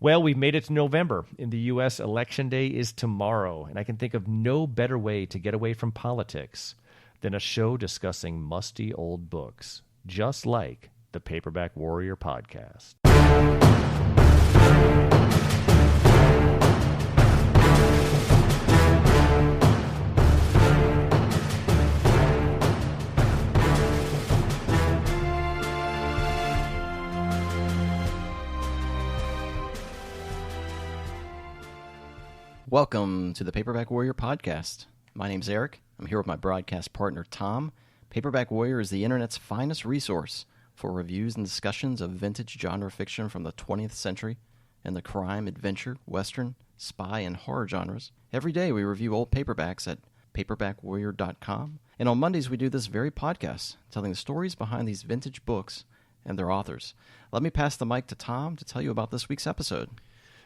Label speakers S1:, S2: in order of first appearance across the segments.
S1: Well, we've made it to November. In the U.S., Election Day is tomorrow, and I can think of no better way to get away from politics than a show discussing musty old books, just like the Paperback Warrior podcast.
S2: Welcome to the Paperback Warrior podcast. My name's Eric. I'm here with my broadcast partner, Tom. Paperback Warrior is the internet's finest resource for reviews and discussions of vintage genre fiction from the 20th century and the crime, adventure, western, spy, and horror genres. Every day we review old paperbacks at paperbackwarrior.com. And on Mondays we do this very podcast, telling the stories behind these vintage books and their authors. Let me pass the mic to Tom to tell you about this week's episode.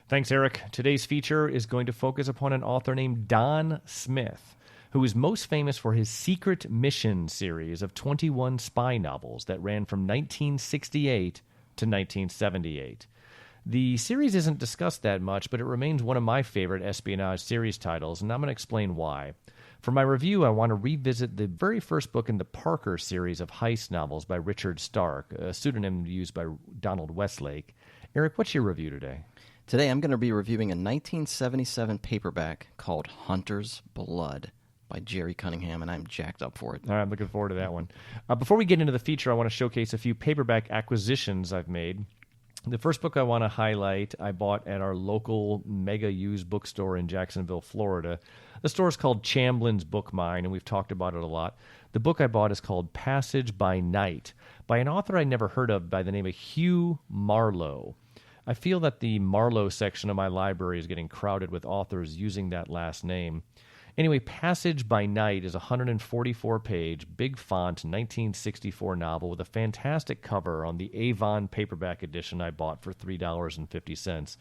S1: Thanks, Eric. Today's feature is going to focus upon an author named Don Smith, who is most famous for his Secret Mission series of 21 spy novels that ran from 1968 to 1978. The series isn't discussed that much, but it remains one of my favorite espionage series titles, and I'm going to explain why. For my review, I want to revisit the very first book in the Parker series of heist novels by Richard Stark, a pseudonym used by Donald Westlake. Eric, what's your review today?
S2: Today I'm going to be reviewing a 1977 paperback called Hunter's Blood by Jerry Cunningham, and I'm jacked up for it.
S1: All right, I'm looking forward to that one. Before we get into the feature, I want to showcase a few paperback acquisitions I've made. The first book I want to highlight I bought at our local mega used bookstore in Jacksonville, Florida. The store is called Chamblin's Book Mine, and we've talked about it a lot. The book I bought is called Passage by Night by an author I never heard of by the name of Hugh Marlowe. I feel that the Marlowe section of my library is getting crowded with authors using that last name. Anyway, Passage by Night is a 144-page, big font, 1964 novel with a fantastic cover on the Avon paperback edition I bought for $3.50.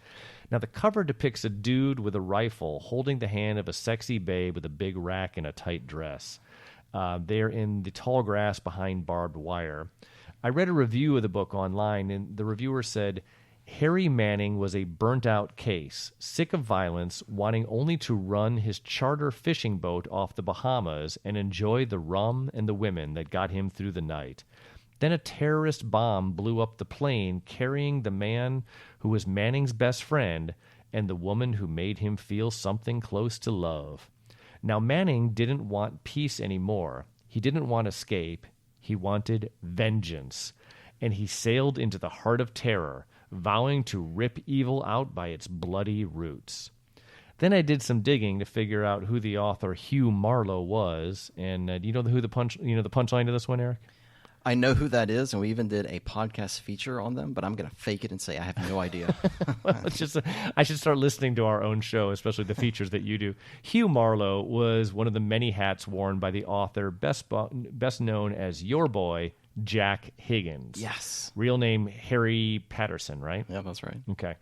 S1: Now, the cover depicts a dude with a rifle holding the hand of a sexy babe with a big rack and a tight dress. They're in the tall grass behind barbed wire. I read a review of the book online, and the reviewer said, Harry Manning was a burnt-out case, sick of violence, wanting only to run his charter fishing boat off the Bahamas and enjoy the rum and the women that got him through the night. Then a terrorist bomb blew up the plane carrying the man who was Manning's best friend and the woman who made him feel something close to love. Now, Manning didn't want peace anymore. He didn't want escape. He wanted vengeance. And he sailed into the heart of terror, vowing to rip evil out by its bloody roots. Then I did some digging to figure out who the author Hugh Marlowe was, and do you know the punchline to this one, Eric?
S2: I know who that is, and we even did a podcast feature on them, but I'm going to fake it and say I have no idea.
S1: Well, I should start listening to our own show, especially the features that you do. Hugh Marlowe was one of the many hats worn by the author best known as Your Boy, Jack Higgins.
S2: Yes.
S1: Real name Harry Patterson, right?
S2: Yeah, that's right.
S1: Okay.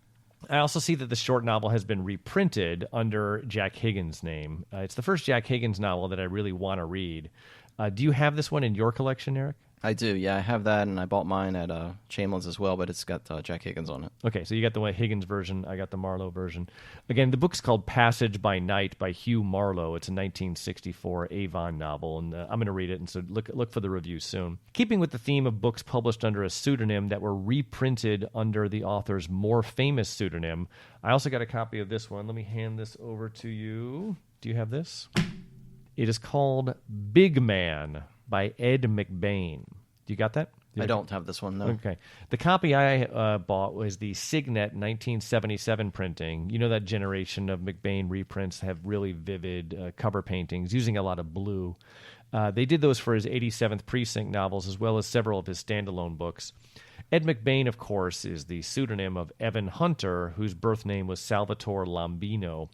S1: I also see that the short novel has been reprinted under Jack Higgins' name. It's the first Jack Higgins novel that I really want to read. Do you have this one in your collection, Eric?
S2: I do, yeah. I have that, and I bought mine at Chamblin's as well, but it's got Jack Higgins on it.
S1: Okay, so you got the Higgins version. I got the Marlowe version. Again, the book's called Passage by Night by Hugh Marlowe. It's a 1964 Avon novel, and I'm going to read it, and so look for the review soon. Keeping with the theme of books published under a pseudonym that were reprinted under the author's more famous pseudonym, I also got a copy of this one. Let me hand this over to you. Do you have this? It is called Big Man by Ed McBain. Do you got that?
S2: I don't have this one, no.
S1: Okay. The copy I bought was the Signet 1977 printing. You know that generation of McBain reprints have really vivid cover paintings using a lot of blue. They did those for his 87th Precinct novels as well as several of his standalone books. Ed McBain, of course, is the pseudonym of Evan Hunter, whose birth name was Salvatore Lombino.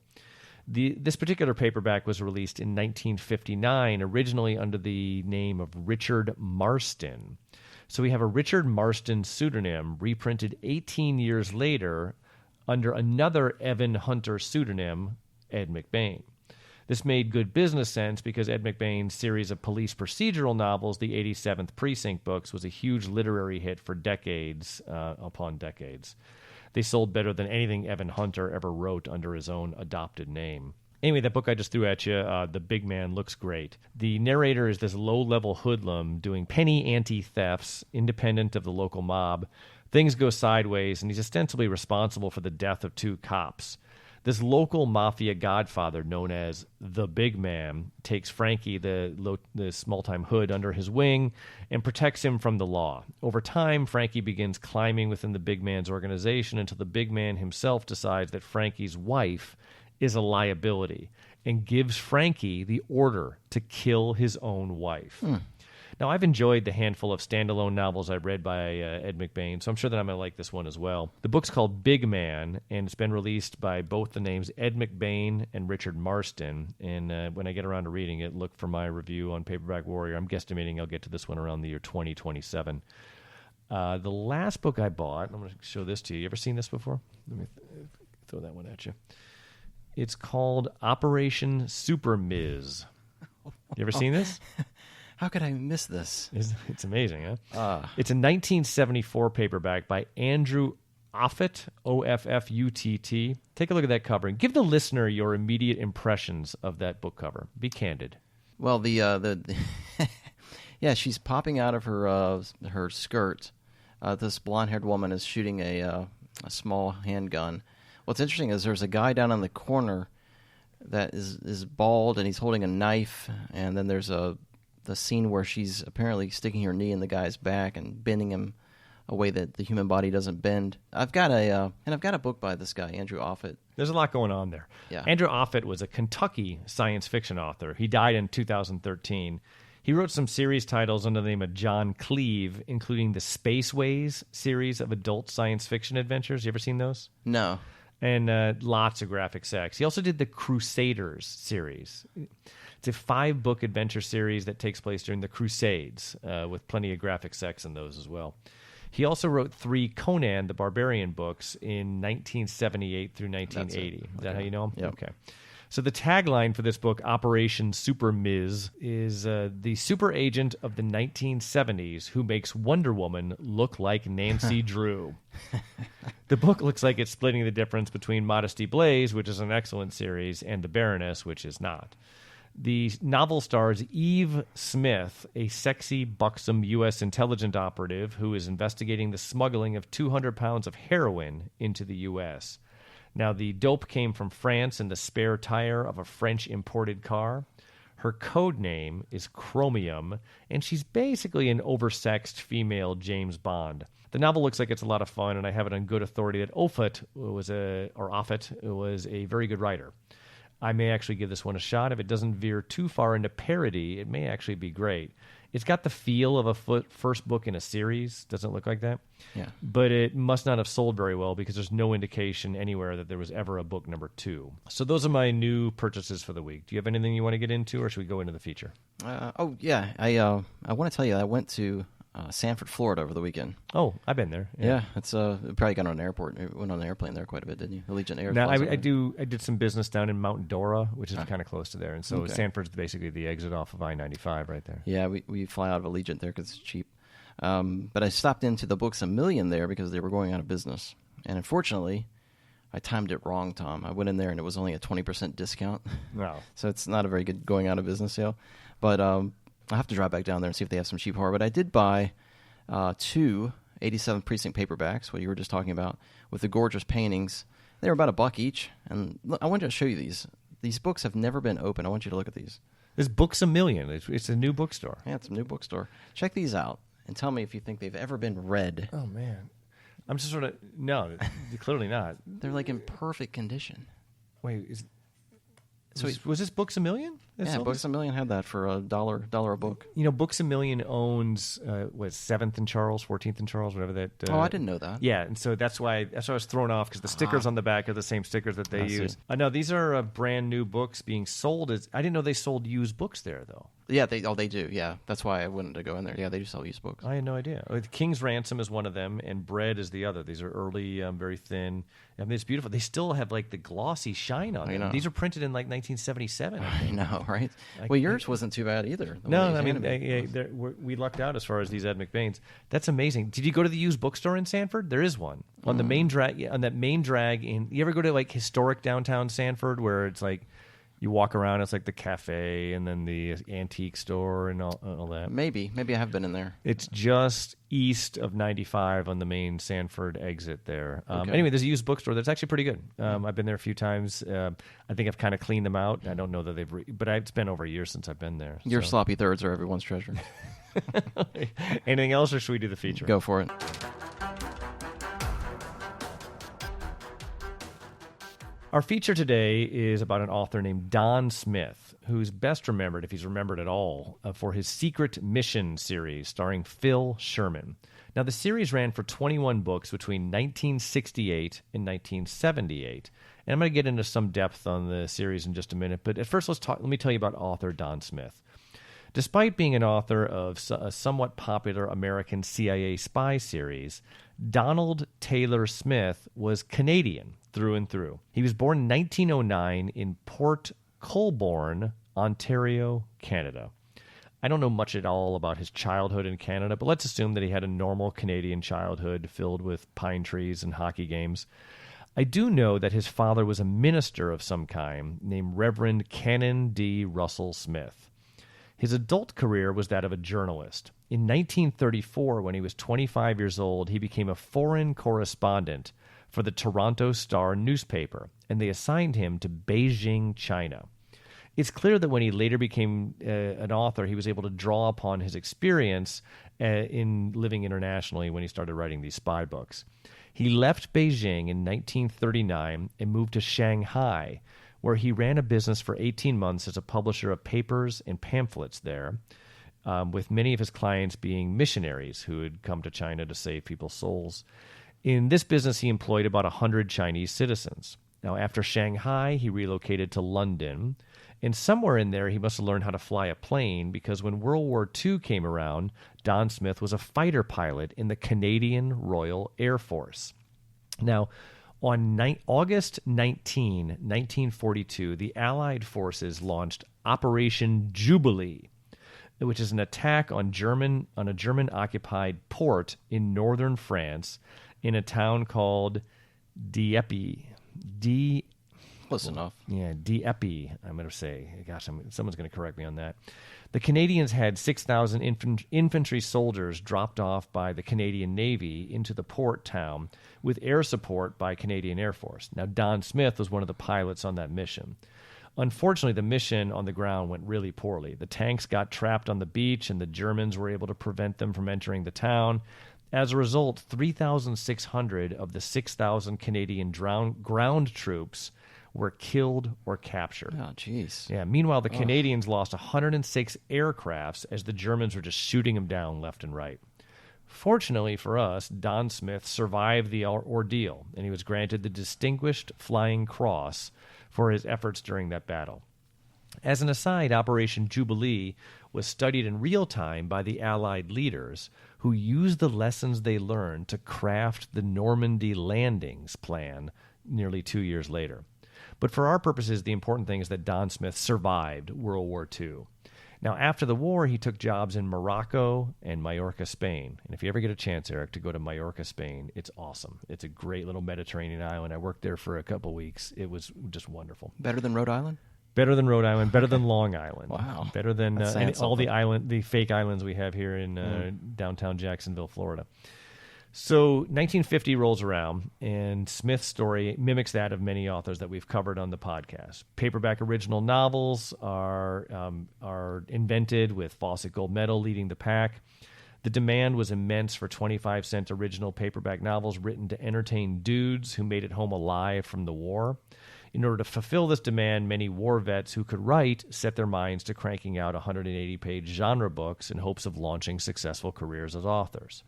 S1: This particular paperback was released in 1959, originally under the name of Richard Marston. So we have a Richard Marston pseudonym reprinted 18 years later under another Evan Hunter pseudonym, Ed McBain. This made good business sense because Ed McBain's series of police procedural novels, the 87th Precinct books, was a huge literary hit for decades upon decades. They sold better than anything Evan Hunter ever wrote under his own adopted name. Anyway, that book I just threw at you, The Big Man, looks great. The narrator is this low-level hoodlum doing penny ante thefts, independent of the local mob. Things go sideways, and he's ostensibly responsible for the death of 2 cops. This local mafia godfather, known as the Big Man, takes Frankie, the small-time hood, under his wing and protects him from the law. Over time, Frankie begins climbing within the Big Man's organization until the Big Man himself decides that Frankie's wife is a liability and gives Frankie the order to kill his own wife. Now, I've enjoyed the handful of standalone novels I've read by Ed McBain, so I'm sure that I'm going to like this one as well. The book's called Big Man, and it's been released by both the names Ed McBain and Richard Marston. And when I get around to reading it, look for my review on Paperback Warrior. I'm guesstimating I'll get to this one around the year 2027. The last book I bought, I'm going to show this to you. You ever seen this before? Let me throw that one at you. It's called Operation Super Miz. You ever seen this?
S2: How could I miss this?
S1: It's amazing, huh? It's a 1974 paperback by Andrew Offutt, O-F-F-U-T-T. Take a look at that cover and give the listener your immediate impressions of that book cover. Be candid.
S2: Well, yeah, she's popping out of her skirt. This blonde-haired woman is shooting a small handgun. What's interesting is there's a guy down in the corner that is bald, and he's holding a knife, and then there's the scene where she's apparently sticking her knee in the guy's back and bending him a way that the human body doesn't bend. I've got a book by this guy, Andrew Offutt.
S1: There's a lot going on there.
S2: Yeah.
S1: Andrew Offutt was a Kentucky science fiction author. He died in 2013. He wrote some series titles under the name of John Cleave, including the Spaceways series of adult science fiction adventures. You ever seen those?
S2: No.
S1: And lots of graphic sex. He also did the Crusaders series. It's a 5-book adventure series that takes place during the Crusades, with plenty of graphic sex in those as well. He also wrote 3 Conan the Barbarian books in 1978 through 1980. Is that how you know him?
S2: Yeah.
S1: Okay. So the tagline for this book, Operation Super Miz, is the super agent of the 1970s who makes Wonder Woman look like Nancy Drew. The book looks like it's splitting the difference between Modesty Blaze, which is an excellent series, and The Baroness, which is not. The novel stars Eve Smith, a sexy, buxom U.S. intelligence operative who is investigating the smuggling of 200 pounds of heroin into the U.S. Now, the dope came from France in the spare tire of a French imported car. Her code name is Chromium, and she's basically an oversexed female James Bond. The novel looks like it's a lot of fun, and I have it on good authority that Offutt was a very good writer. I may actually give this one a shot. If it doesn't veer too far into parody, it may actually be great. It's got the feel of a first book in a series. Doesn't look like that.
S2: Yeah.
S1: But it must not have sold very well because there's no indication anywhere that there was ever a book number 2. So those are my new purchases for the week. Do you have anything you want to get into, or should we go into the feature?
S2: Yeah. I want to tell you, I went to Sanford, Florida over the weekend.
S1: Oh, I've been there.
S2: Yeah, it's probably got on an airport. Went on an airplane there quite a bit, didn't you? Allegiant Air.
S1: Now, I did some business down in Mount Dora, which is kind of close to there, and so
S2: Okay.
S1: Sanford's basically the exit off of I-95 right there.
S2: Yeah, we fly out of Allegiant there because it's cheap. But I stopped into the Books A Million there because they were going out of business, and unfortunately, I timed it wrong, Tom. I went in there and it was only a 20% discount.
S1: Wow.
S2: So it's not a very good going out of business sale. But I'll have to drive back down there and see if they have some cheap horror. But I did buy 2 87th Precinct paperbacks, what you were just talking about, with the gorgeous paintings. They were about $1 each. And look, I wanted to show you these. These books have never been open. I want you to look at these.
S1: This Books A Million. It's a new bookstore.
S2: Yeah, it's a new bookstore. Check these out and tell me if you think they've ever been read.
S1: Oh, man. I'm just sort of... No, clearly not.
S2: They're like in perfect condition.
S1: Wait, was this Books A Million?
S2: Yeah, Books A Million had that for $1 a book.
S1: You know, Books A Million owns 7th and Charles, 14th and Charles, whatever that.
S2: Oh, I didn't know that.
S1: Yeah, and so that's why I was thrown off because the stickers on the back are the same stickers that they use. No, these are brand new books being sold. I didn't know they sold used books there though.
S2: Yeah, they do. Yeah, that's why I wanted to go in there. Yeah, they do sell used books.
S1: I had no idea. King's Ransom is one of them, and Bread is the other. These are early, very thin. I mean, it's beautiful. They still have like the glossy shine on them.
S2: know.
S1: These are printed in like 1977.
S2: I know, right? Well, yours wasn't too bad either.
S1: No, I mean, we lucked out as far as these Ed McBains. That's amazing. Did you go to the used bookstore in Sanford? There is one on the main drag. On that main drag in. You ever go to like historic downtown Sanford where it's like you walk around? It's like the cafe and then the antique store and all that.
S2: Maybe I have been in there.
S1: It's just east of 95 on the main Sanford exit there.
S2: Okay.
S1: Anyway, there's a used bookstore that's actually pretty good. I've been there a few times. I think I've kind of cleaned them out. I don't know that but it's been over a year since I've been there.
S2: Your sloppy thirds are everyone's treasure.
S1: Anything else, or should we do the feature?
S2: Go for it.
S1: Our feature today is about an author named Don Smith, who's best remembered, if he's remembered at all, for his Secret Mission series starring Phil Sherman. Now, the series ran for 21 books between 1968 and 1978. And I'm going to get into some depth on the series in just a minute. But at first, let me tell you about author Don Smith. Despite being an author of a somewhat popular American CIA spy series, Donald Taylor Smith was Canadian through and through. He was born in 1909 in Port Colborne, Ontario, Canada. I don't know much at all about his childhood in Canada, but let's assume that he had a normal Canadian childhood filled with pine trees and hockey games. I do know that his father was a minister of some kind named Reverend Canon D. Russell Smith. His adult career was that of a journalist. In 1934, when he was 25 years old, he became a foreign correspondent for the Toronto Star newspaper, and they assigned him to Beijing, China. It's clear that when he later became an author, he was able to draw upon his experience in living internationally when he started writing these spy books. He left Beijing in 1939 and moved to Shanghai, where he ran a business for 18 months as a publisher of papers and pamphlets there, with many of his clients being missionaries who had come to China to save people's souls. In this business, he employed about 100 Chinese citizens. Now, after Shanghai, he relocated to London, and somewhere in there, he must have learned how to fly a plane, because when World War II came around, Don Smith was a fighter pilot in the Canadian Royal Air Force. Now, on August 19, 1942, the Allied forces launched Operation Jubilee, which is an attack on a German-occupied port in northern France in a town called Dieppe.
S2: Close enough.
S1: Yeah, Dieppe, I'm going to say. Gosh, someone's going to correct me on that. The Canadians had 6,000 infantry soldiers dropped off by the Canadian Navy into the port town with air support by Canadian Air Force. Now, Don Smith was one of the pilots on that mission. Unfortunately, the mission on the ground went really poorly. The tanks got trapped on the beach, and the Germans were able to prevent them from entering the town. As a result, 3,600 of the 6,000 Canadian ground troops were killed or captured.
S2: Oh, jeez.
S1: Yeah. Meanwhile, the Canadians lost 106 aircrafts as the Germans were just shooting them down left and right. Fortunately for us, Don Smith survived the ordeal, and he was granted the Distinguished Flying Cross for his efforts during that battle. As an aside, Operation Jubilee was studied in real time by the Allied leaders, who used the lessons they learned to craft the Normandy landings plan nearly 2 years later. But for our purposes, the important thing is that Don Smith survived World War II. Now, after the war, he took jobs in Morocco and Majorca, Spain. And if you ever get a chance, Eric, to go to Majorca, Spain, it's awesome. It's a great little Mediterranean island. I worked there for a couple weeks. It was just wonderful.
S2: Better than Rhode Island?
S1: Better than Rhode Island, better than Long Island.
S2: Wow.
S1: Better than all the fake islands we have here in downtown Jacksonville, Florida. So 1950 rolls around, and Smith's story mimics that of many authors that we've covered on the podcast. Paperback original novels are invented, with Fawcett Gold Medal leading the pack. The demand was immense for 25-cent original paperback novels written to entertain dudes who made it home alive from the war. In order to fulfill this demand, many war vets who could write set their minds to cranking out 180-page genre books in hopes of launching successful careers as authors.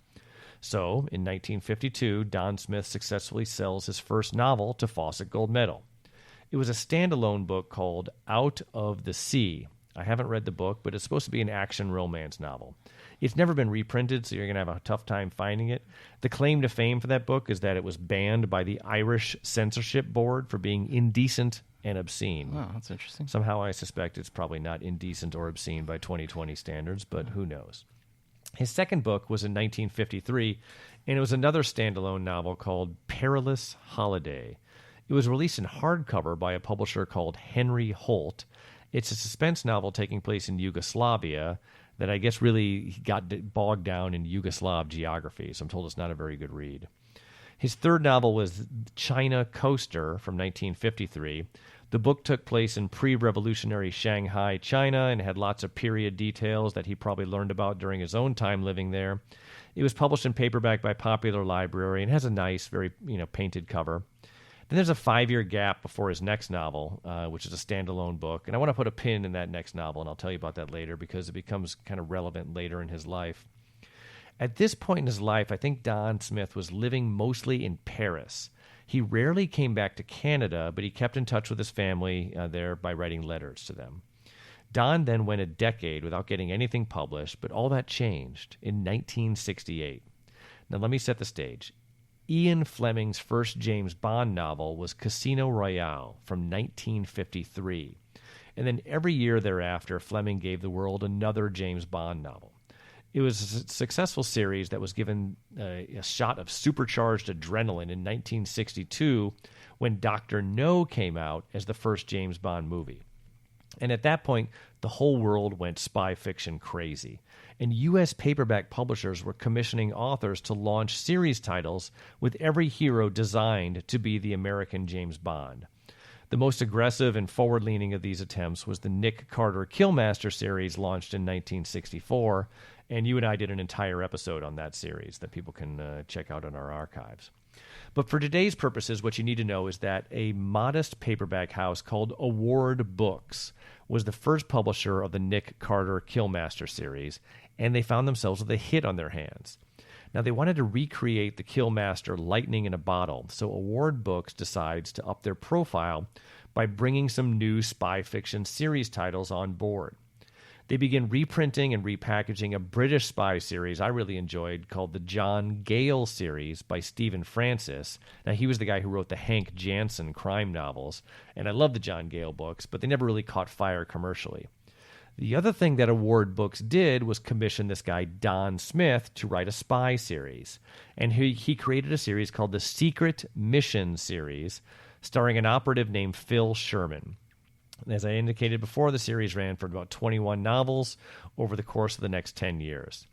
S1: So, in 1952, Don Smith successfully sells his first novel to Fawcett Gold Medal. It was a standalone book called Out of the Sea, I haven't read the book, but it's supposed to be an action romance novel. It's never been reprinted, so you're going to have a tough time finding it. The claim to fame for that book is that it was banned by the Irish Censorship Board for being indecent and obscene.
S2: Oh, that's interesting.
S1: Somehow I suspect it's probably not indecent or obscene by 2020 standards, but who knows. His second book was in 1953, and it was another standalone novel called Perilous Holiday. It was released in hardcover by a publisher called Henry Holt. It's a suspense novel taking place in Yugoslavia that I guess really got bogged down in Yugoslav geography, so I'm told it's not a very good read. His third novel was China Coaster from 1953. The book took place in pre-revolutionary Shanghai, China, and had lots of period details that he probably learned about during his own time living there. It was published in paperback by Popular Library and has a nice, very painted cover. Then there's a 5-year gap before his next novel, which is a standalone book. And I want to put a pin in that next novel, and I'll tell you about that later because it becomes kind of relevant later in his life. At this point in his life, I think Don Smith was living mostly in Paris. He rarely came back to Canada, but he kept in touch with his family there by writing letters to them. Don then went a decade without getting anything published, but all that changed in 1968. Now let me set the stage. Ian Fleming's first James Bond novel was Casino Royale from 1953. And then every year thereafter, Fleming gave the world another James Bond novel. It was a successful series that was given a shot of supercharged adrenaline in 1962 when Dr. No came out as the first James Bond movie. And at that point, the whole world went spy fiction crazy. And U.S. paperback publishers were commissioning authors to launch series titles with every hero designed to be the American James Bond. The most aggressive and forward-leaning of these attempts was the Nick Carter Killmaster series launched in 1964, and you and I did an entire episode on that series that people can check out in our archives. But for today's purposes, what you need to know is that a modest paperback house called Award Books was the first publisher of the Nick Carter Killmaster series, and they found themselves with a hit on their hands. Now, they wanted to recreate the Killmaster lightning in a bottle, so Award Books decides to up their profile by bringing some new spy fiction series titles on board. They begin reprinting and repackaging a British spy series I really enjoyed called the John Gale series by Stephen Francis. Now, he was the guy who wrote the Hank Jansen crime novels, and I love the John Gale books, but they never really caught fire commercially. The other thing that Award Books did was commission this guy, Don Smith, to write a spy series. And he created a series called the Secret Mission series, starring an operative named Phil Sherman. As I indicated before, the series ran for about 21 novels over the course of the next 10 years.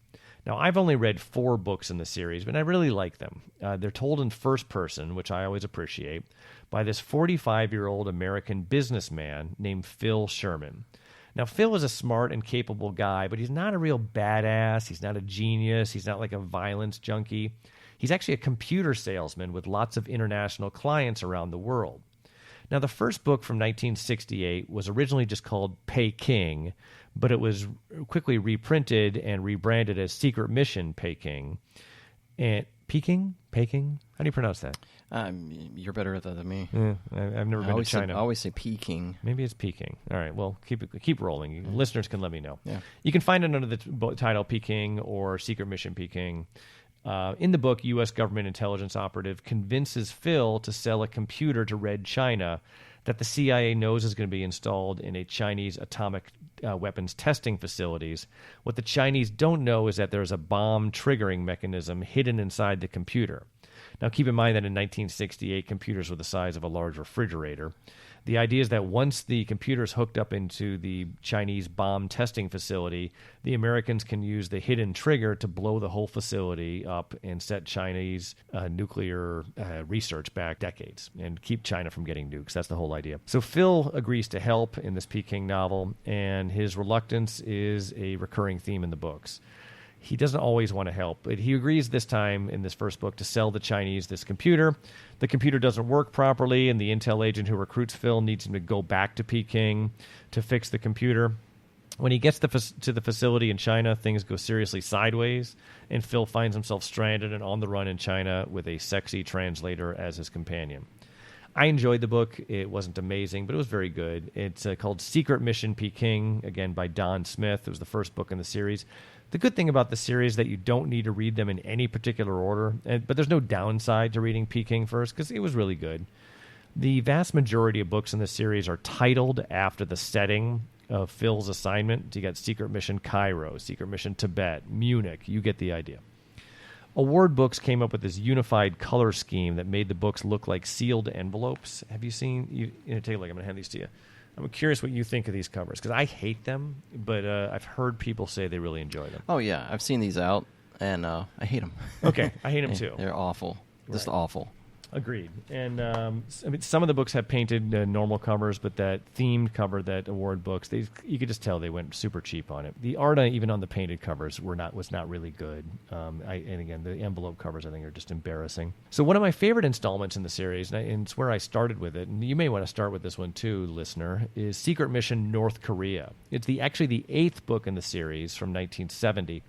S1: Now, I've only read 4 books in the series, but I really like them. They're told in first person, which I always appreciate, by this 45-year-old American businessman named Phil Sherman. Now, Phil is a smart and capable guy, but he's not a real badass. He's not a genius. He's not like a violence junkie. He's actually a computer salesman with lots of international clients around the world. Now, the first book from 1968 was originally just called Peking, but it was quickly reprinted and rebranded as Secret Mission Peking. And Peking? How do you pronounce that?
S2: You're better at that than me.
S1: I've never been to China.
S2: I always say Peking.
S1: Maybe it's Peking. All right, well, keep rolling. Listeners can let me know.
S2: Yeah.
S1: You can find it under the title Peking or Secret Mission Peking. In the book, U.S. government intelligence operative convinces Phil to sell a computer to Red China that the CIA knows is going to be installed in a Chinese atomic weapons testing facilities. What the Chinese don't know is that there's a bomb triggering mechanism hidden inside the computer. Now, keep in mind that in 1968, computers were the size of a large refrigerator. The idea is that once the computer is hooked up into the Chinese bomb testing facility, the Americans can use the hidden trigger to blow the whole facility up and set Chinese nuclear research back decades and keep China from getting nukes. That's the whole idea. So Phil agrees to help in this Peking novel, and his reluctance is a recurring theme in the books. He doesn't always want to help, but he agrees this time in this first book to sell the Chinese this computer. The computer doesn't work properly, and the intel agent who recruits Phil needs him to go back to Peking to fix the computer. When he gets to the facility in China, things go seriously sideways, and Phil finds himself stranded and on the run in China with a sexy translator as his companion. I enjoyed the book. It wasn't amazing, but it was very good. It's called Secret Mission Peking, again, by Don Smith. It was the first book in the series. The good thing about the series is that you don't need to read them in any particular order, but there's no downside to reading Peking first because it was really good. The vast majority of books in the series are titled after the setting of Phil's assignment. You got Secret Mission Cairo, Secret Mission Tibet, Munich. You get the idea. Award Books came up with this unified color scheme that made the books look like sealed envelopes. Have you seen? Take a look. I'm going to hand these to you. I'm curious what you think of these covers because I hate them, but I've heard people say they really enjoy them.
S2: Oh, yeah. I've seen these out, and I hate them.
S1: Okay. I hate them, too.
S2: They're awful. Just awful.
S1: Agreed. And some of the books have painted normal covers, but that themed cover, that Award Books, you could just tell they went super cheap on it. The art, even on the painted covers, was not really good. And again, the envelope covers, I think, are just embarrassing. So one of my favorite installments in the series, and it's where I started with it, and you may want to start with this one too, listener, is Secret Mission North Korea. It's actually the 8th book in the series from 1970.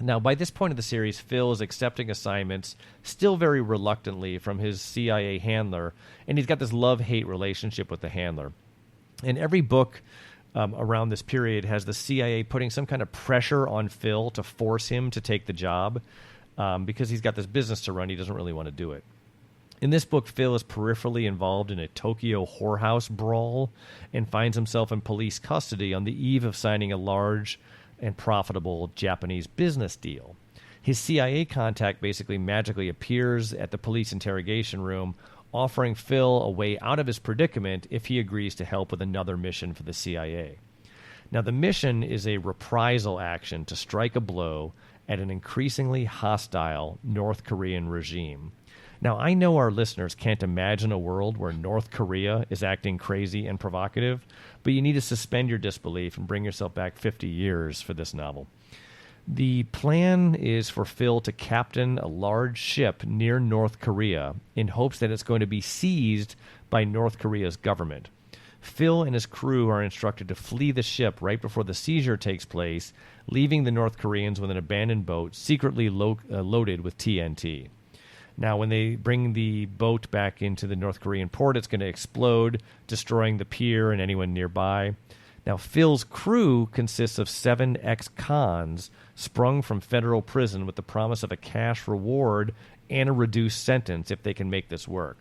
S1: Now, by this point of the series, Phil is accepting assignments, still very reluctantly, from his CIA handler, and he's got this love-hate relationship with the handler. And every book around this period has the CIA putting some kind of pressure on Phil to force him to take the job because he's got this business to run. He doesn't really want to do it. In this book, Phil is peripherally involved in a Tokyo whorehouse brawl and finds himself in police custody on the eve of signing a large and profitable Japanese business deal. His CIA contact basically magically appears at the police interrogation room, offering Phil a way out of his predicament if he agrees to help with another mission for the CIA. Now, the mission is a reprisal action to strike a blow at an increasingly hostile North Korean regime. Now, I know our listeners can't imagine a world where North Korea is acting crazy and provocative, but you need to suspend your disbelief and bring yourself back 50 years for this novel. The plan is for Phil to captain a large ship near North Korea in hopes that it's going to be seized by North Korea's government. Phil and his crew are instructed to flee the ship right before the seizure takes place, leaving the North Koreans with an abandoned boat secretly loaded with TNT. Now, when they bring the boat back into the North Korean port, it's going to explode, destroying the pier and anyone nearby. Now, Phil's crew consists of 7 ex-cons sprung from federal prison with the promise of a cash reward and a reduced sentence if they can make this work.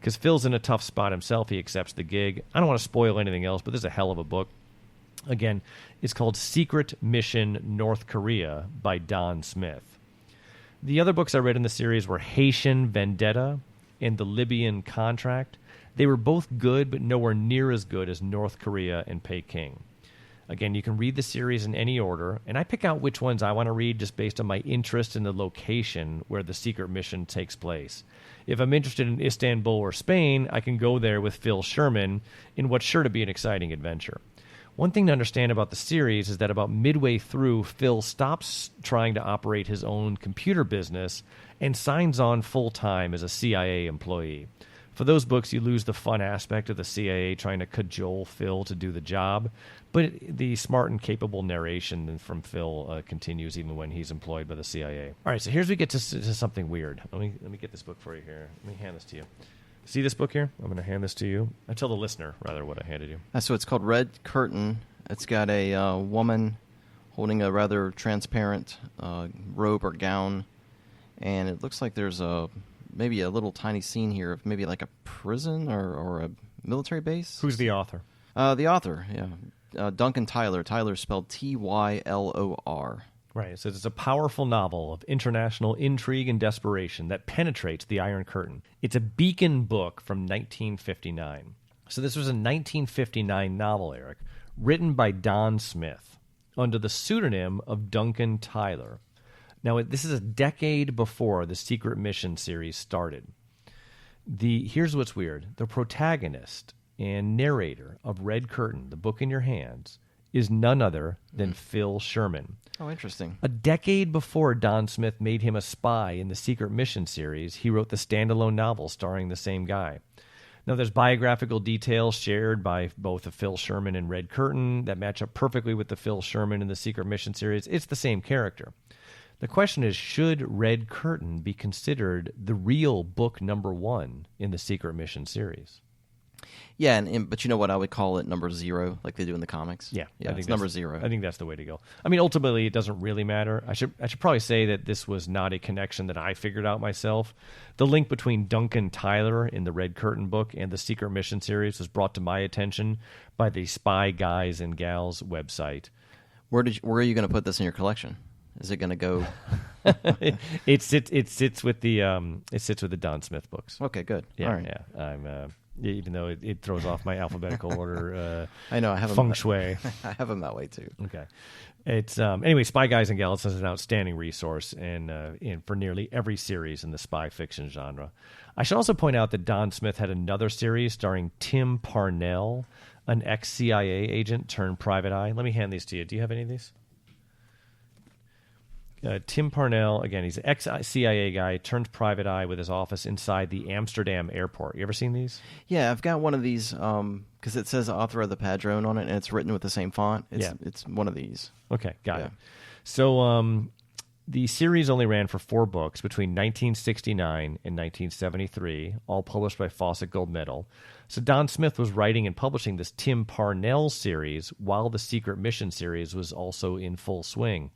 S1: Because Phil's in a tough spot himself, he accepts the gig. I don't want to spoil anything else, but this is a hell of a book. Again, it's called Secret Mission North Korea by Don Smith. The other books I read in the series were Haitian Vendetta and The Libyan Contract. They were both good, but nowhere near as good as North Korea and Peking. Again, you can read the series in any order, and I pick out which ones I want to read just based on my interest in the location where the secret mission takes place. If I'm interested in Istanbul or Spain, I can go there with Phil Sherman in what's sure to be an exciting adventure. One thing to understand about the series is that about midway through, Phil stops trying to operate his own computer business and signs on full-time as a CIA employee. For those books, you lose the fun aspect of the CIA trying to cajole Phil to do the job, but the smart and capable narration from Phil continues even when he's employed by the CIA. All right, so here's where we get to something weird. Let me get this book for you here. Let me hand this to you. See this book here? I'm going to hand this to you. I tell the listener, rather, what I handed you.
S2: So it's called Red Curtain. It's got a woman holding a rather transparent robe or gown, and it looks like there's maybe a little tiny scene here of maybe like a prison or a military base.
S1: Who's the author?
S2: The author, yeah. Duncan Tyler. Tyler spelled Tylor.
S1: Right. It says it's a powerful novel of international intrigue and desperation that penetrates the Iron Curtain. It's a beacon book from 1959. So this was a 1959 novel, Eric, written by Don Smith under the pseudonym of Duncan Tyler. Now, this is a decade before the Secret Mission series started. Here's what's weird. The protagonist and narrator of Red Curtain, the book in your hands, is none other than Phil Sherman.
S2: Oh, interesting.
S1: A decade before Don Smith made him a spy in the Secret Mission series, he wrote the standalone novel starring the same guy. Now, there's biographical details shared by both the Phil Sherman and Red Curtain that match up perfectly with the Phil Sherman in the Secret Mission series. It's the same character. The question is, should Red Curtain be considered the real book number 1 in the Secret Mission series?
S2: Yeah, but you know what? I would call it number 0, like they do in the comics.
S1: Yeah,
S2: yeah, it's number 0.
S1: I think that's the way to go. I mean, ultimately, it doesn't really matter. I should probably say that this was not a connection that I figured out myself. The link between Duncan Tyler in the Red Curtain book and the Secret Mission series was brought to my attention by the Spy Guys and Gals website.
S2: Where are you going to put this in your collection? Is it going to go?
S1: It sits with the Don Smith books.
S2: Okay, good.
S1: Yeah,
S2: all right.
S1: yeah. I'm even though it throws off my alphabetical order.
S2: I know. I have
S1: feng shui.
S2: I have them that way too.
S1: Okay. It's anyway. Spy Guys and Gals is an outstanding resource and for nearly every series in the spy fiction genre. I should also point out that Don Smith had another series starring Tim Parnell, an ex-CIA agent turned private eye. Let me hand these to you. Do you have any of these? Tim Parnell, again, he's an ex-CIA guy, turned private eye with his office inside the Amsterdam airport. You ever seen these?
S2: Yeah, I've got one of these because it says author of the Padrone on it, and it's written with the same font. It's one of these.
S1: Okay, got it. So the series only ran for 4 books between 1969 and 1973, all published by Fawcett Gold Medal. So Don Smith was writing and publishing this Tim Parnell series while the Secret Mission series was also in full swing.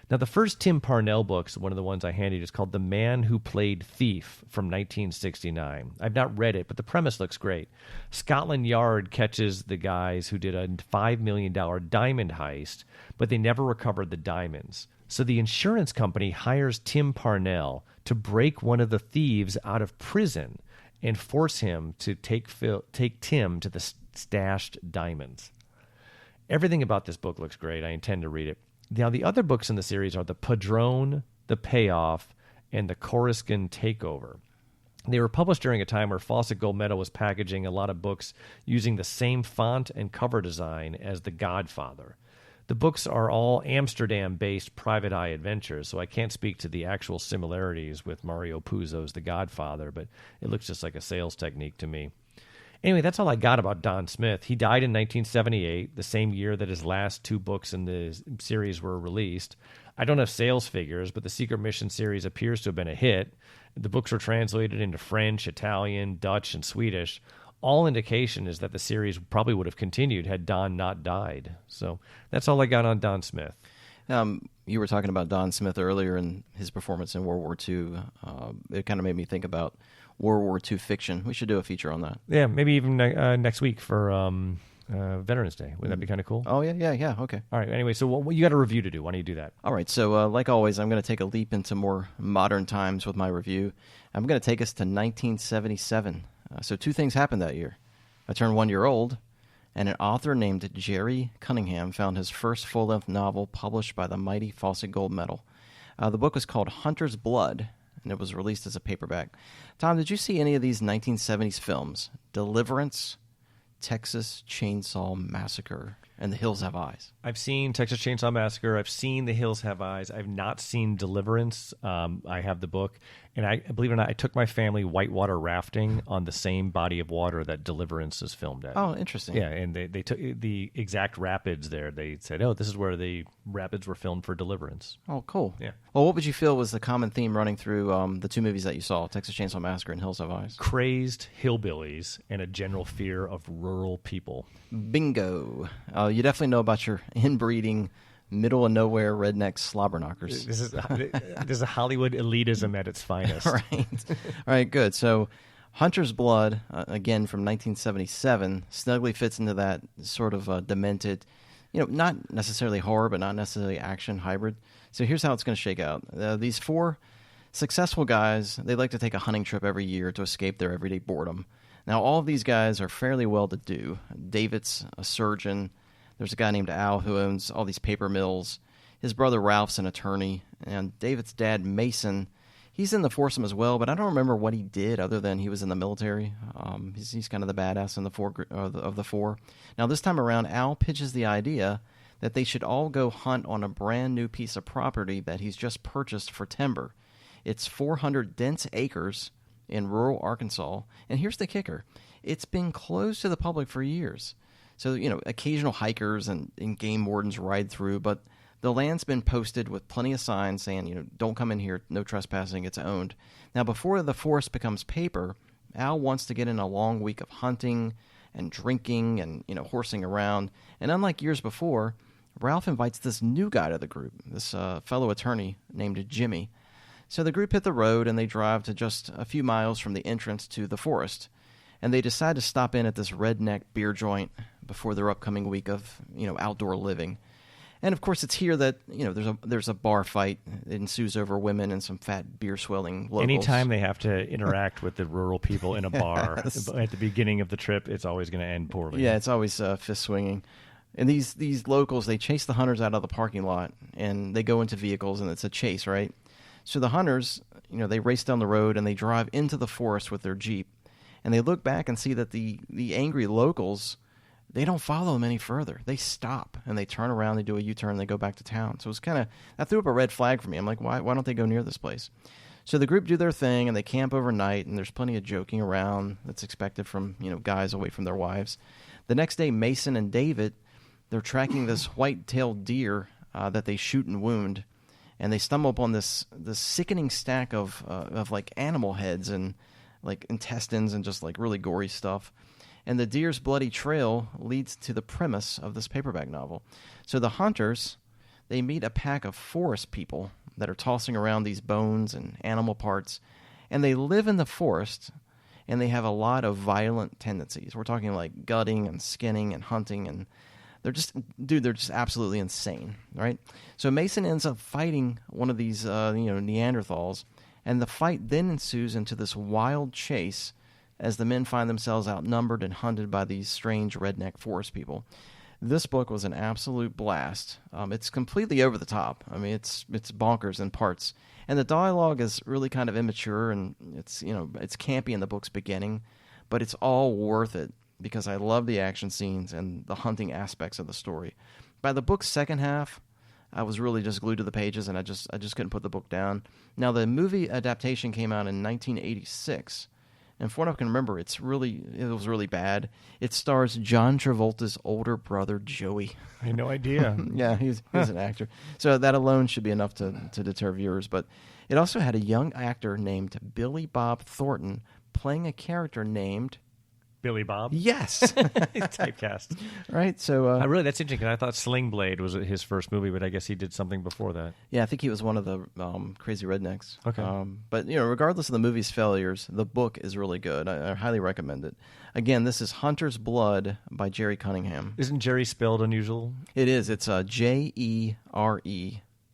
S1: Now, the first Tim Parnell books, one of the ones I handed, is called The Man Who Played Thief from 1969. I've not read it, but the premise looks great. Scotland Yard catches the guys who did a $5 million diamond heist, but they never recovered the diamonds. So the insurance company hires Tim Parnell to break one of the thieves out of prison and force him to take Tim to the stashed diamonds. Everything about this book looks great. I intend to read it. Now, the other books in the series are The Padrone, The Payoff, and The Coruscant Takeover. They were published during a time where Fawcett Gold Medal was packaging a lot of books using the same font and cover design as The Godfather. The books are all Amsterdam-based private eye adventures, so I can't speak to the actual similarities with Mario Puzo's The Godfather, but it looks just like a sales technique to me. Anyway, that's all I got about Don Smith. He died in 1978, the same year that his last 2 books in the series were released. I don't have sales figures, but the Secret Mission series appears to have been a hit. The books were translated into French, Italian, Dutch, and Swedish. All indication is that the series probably would have continued had Don not died. So that's all I got on Don Smith.
S2: You were talking about Don Smith earlier and his performance in World War II. It kind of made me think about World War II fiction. We should do a feature on that.
S1: Yeah, maybe even next week for Veterans Day. Would that be kind of cool?
S2: Oh, yeah. Okay.
S1: All right. Anyway, so you got a review to do. Why don't you do that?
S2: All right. So, like always, I'm going to take a leap into more modern times with my review. I'm going to take us to 1977. So 2 things happened that year. I turned 1 year old, and an author named Jerry Cunningham found his first full-length novel published by the mighty Fawcett Gold Medal. The book was called Hunter's Blood, and it was released as a paperback. Tom, did you see any of these 1970s films? Deliverance, Texas Chainsaw Massacre, and The Hills Have Eyes.
S1: I've seen Texas Chainsaw Massacre. I've seen The Hills Have Eyes. I've not seen Deliverance. I have the book. And I believe it or not, I took my family whitewater rafting on the same body of water that Deliverance is filmed at.
S2: Oh, interesting.
S1: Yeah, and they took the exact rapids there. They said, oh, this is where the rapids were filmed for Deliverance.
S2: Oh, cool.
S1: Yeah.
S2: Well, what would you feel was the common theme running through the 2 movies that you saw, Texas Chainsaw Massacre and Hills Have Eyes?
S1: Crazed hillbillies and a general fear of rural people.
S2: Bingo. You definitely know about your inbreeding middle of nowhere redneck slobberknockers.
S1: This is a Hollywood elitism at its finest.
S2: Right. All right, good. So Hunter's Blood, again from 1977, snugly fits into that sort of demented, not necessarily horror, but not necessarily action hybrid. So here's how it's going to shake out. These 4 successful guys, they like to take a hunting trip every year to escape their everyday boredom. Now, all of these guys are fairly well-to-do. David's a surgeon. There's a guy named Al who owns all these paper mills. His brother Ralph's an attorney. And David's dad, Mason, he's in the foursome as well, but I don't remember what he did other than he was in the military. He's kind of the badass in of the 4. Now, this time around, Al pitches the idea that they should all go hunt on a brand new piece of property that he's just purchased for timber. It's 400 dense acres in rural Arkansas. And here's the kicker. It's been closed to the public for years. So, occasional hikers and game wardens ride through, but The land's been posted with plenty of signs saying, don't come in here, no trespassing, it's owned. Now, before the forest becomes paper, Al wants to get in a long week of hunting and drinking and, horsing around. And unlike years before, Ralph invites this new guy to the group, this fellow attorney named Jimmy. So the group hit the road and they drive to just a few miles from the entrance to the forest. And they decide to stop in at this redneck beer joint before their upcoming week of, outdoor living. And of course, it's here that there's a bar fight. It ensues over women and some fat beer swilling locals.
S1: Anytime they have to interact with the rural people in a bar at the beginning of the trip, it's always going to end poorly.
S2: Yeah, it's always fist swinging. And these locals, they chase the hunters out of the parking lot, and they go into vehicles, and it's a chase, right? So the hunters, they race down the road and they drive into the forest with their Jeep, and they look back and see that the angry locals, they don't follow them any further. They stop and they turn around, they do a U-turn, and they go back to town. So it was that threw up a red flag for me. I'm like, why don't they go near this place? So the group do their thing and they camp overnight, and there's plenty of joking around that's expected from, guys away from their wives. The next day, Mason and David, they're tracking this white-tailed deer that they shoot and wound, and they stumble upon this sickening stack of like animal heads and like intestines and just like really gory stuff. And the deer's bloody trail leads to the premise of this paperback novel. So the hunters, they meet a pack of forest people that are tossing around these bones and animal parts, and they live in the forest, and they have a lot of violent tendencies. We're talking like gutting and skinning and hunting, and they're just absolutely insane, right? So Mason ends up fighting one of these, Neanderthals, and the fight then ensues into this wild chase as the men find themselves outnumbered and hunted by these strange redneck forest people. This book was an absolute blast. It's completely over the top. I mean, it's bonkers in parts, and the dialogue is really kind of immature, and it's campy in the book's beginning, but it's all worth it because I love the action scenes and the hunting aspects of the story. By the book's second half, I was really just glued to the pages, and I just couldn't put the book down. Now, the movie adaptation came out in 1986, and from what I can remember, it was really bad. It stars John Travolta's older brother, Joey.
S1: I had no idea.
S2: Yeah, he's an actor. So that alone should be enough to deter viewers. But it also had a young actor named Billy Bob Thornton playing a character named
S1: Billy Bob?
S2: Yes.
S1: Typecast.
S2: Right, so...
S1: really, that's interesting, because I thought Sling Blade was his first movie, but I guess he did something before that.
S2: Yeah, I think he was one of the crazy rednecks.
S1: Okay.
S2: But, regardless of the movie's failures, the book is really good. I highly recommend it. Again, this is Hunter's Blood by Jerry Cunningham.
S1: Isn't Jerry spelled unusual?
S2: It is. It's Jere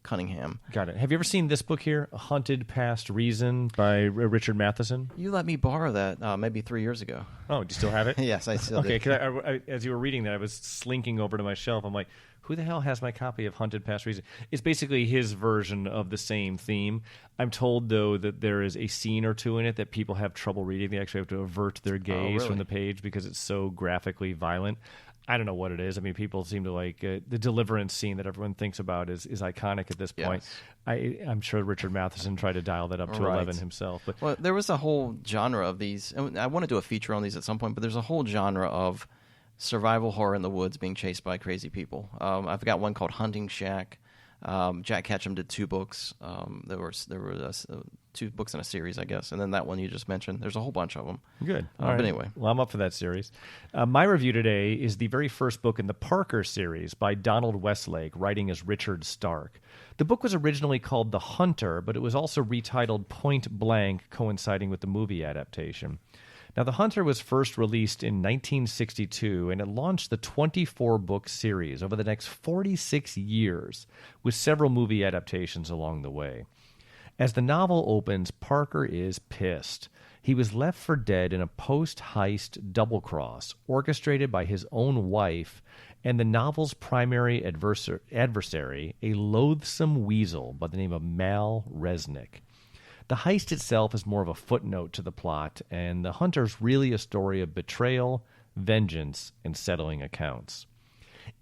S2: Cunningham.
S1: Got it. Have you ever seen this book here, A Hunted Past Reason by Richard Matheson?
S2: You let me borrow that maybe 3 years ago.
S1: Oh, do you still have it?
S2: Yes, I still do.
S1: Okay, because as you were reading that, I was slinking over to my shelf. I'm like, who the hell has my copy of Hunted Past Reason? It's basically his version of the same theme. I'm told, though, that there is a scene or two in it that people have trouble reading. They actually have to avert their gaze from the page because it's so graphically violent. I don't know what it is. I mean, people seem to like the deliverance scene that everyone thinks about is iconic at this point. Yes. I'm sure Richard Matheson tried to dial that up to 11 himself. But
S2: well, there was a whole genre of these. And I want to do a feature on these at some point, but there's a whole genre of survival horror in the woods being chased by crazy people. I've got one called Hunting Shack. Jack Ketchum did 2 books. There were 2 books in a series, I guess, and then that one you just mentioned. There's a whole bunch of them.
S1: Good.
S2: But anyway.
S1: Well, I'm up for that series. My review today is the very first book in the Parker series by Donald Westlake, writing as Richard Stark. The book was originally called The Hunter, but it was also retitled Point Blank, coinciding with the movie adaptation. Now, The Hunter was first released in 1962, and it launched the 24-book series over the next 46 years, with several movie adaptations along the way. As the novel opens, Parker is pissed. He was left for dead in a post-heist double-cross, orchestrated by his own wife and the novel's primary adversary, a loathsome weasel by the name of Mal Resnick. The heist itself is more of a footnote to the plot, and The Hunter's really a story of betrayal, vengeance, and settling accounts.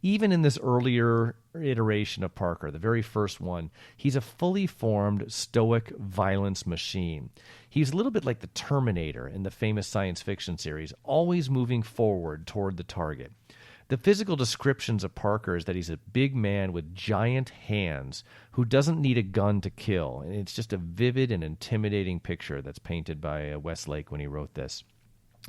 S1: Even in this earlier iteration of Parker, the very first one, he's a fully formed, stoic violence machine. He's a little bit like the Terminator in the famous science fiction series, always moving forward toward the target. The physical descriptions of Parker is that he's a big man with giant hands who doesn't need a gun to kill. And it's just a vivid and intimidating picture that's painted by Westlake when he wrote this.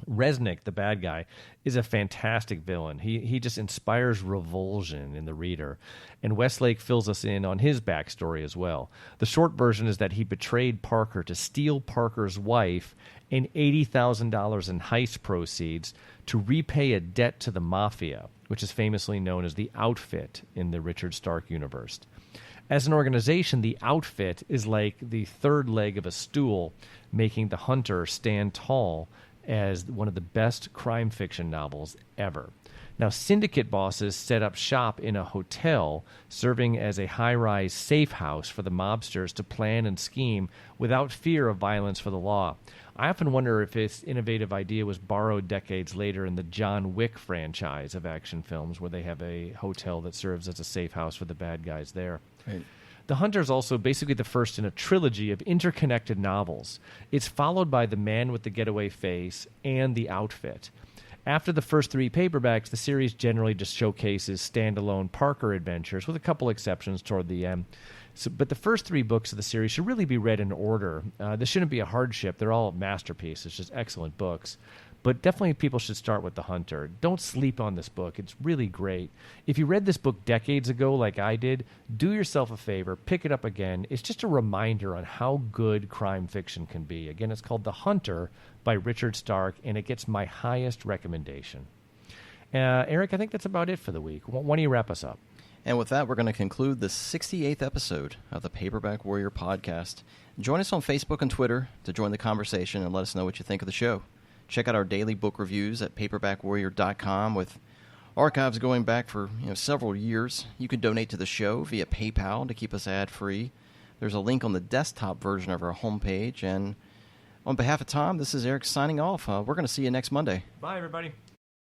S1: Resnick, the bad guy, is a fantastic villain. He just inspires revulsion in the reader. And Westlake fills us in on his backstory as well. The short version is that he betrayed Parker to steal Parker's wife and $80,000 in heist proceeds to repay a debt to the Mafia, which is famously known as the Outfit in the Richard Stark universe. As an organization, the Outfit is like the third leg of a stool, making The Hunter stand tall as one of the best crime fiction novels ever. Now, syndicate bosses set up shop in a hotel, serving as a high-rise safe house for the mobsters to plan and scheme without fear of violence for the law. I often wonder if this innovative idea was borrowed decades later in the John Wick franchise of action films, where they have a hotel that serves as a safe house for the bad guys there.
S2: Right.
S1: The Hunter is also basically the first in a trilogy of interconnected novels. It's followed by The Man with the Getaway Face and The Outfit. After the first three paperbacks, the series generally just showcases standalone Parker adventures, with a couple exceptions toward the end. But the first three books of the series should really be read in order. This shouldn't be a hardship. They're all masterpieces, just excellent books. But definitely people should start with The Hunter. Don't sleep on this book. It's really great. If you read this book decades ago like I did, do yourself a favor, pick it up again. It's just a reminder on how good crime fiction can be. Again, it's called The Hunter by Richard Stark, and it gets my highest recommendation. Eric, I think that's about it for the week. Why don't you wrap us up?
S2: And with that, we're going to conclude the 68th episode of the Paperback Warrior podcast. Join us on Facebook and Twitter to join the conversation and let us know what you think of the show. Check out our daily book reviews at paperbackwarrior.com with archives going back for several years. You can donate to the show via PayPal to keep us ad-free. There's a link on the desktop version of our homepage. And on behalf of Tom, this is Eric signing off. We're going to see you next Monday.
S1: Bye, everybody.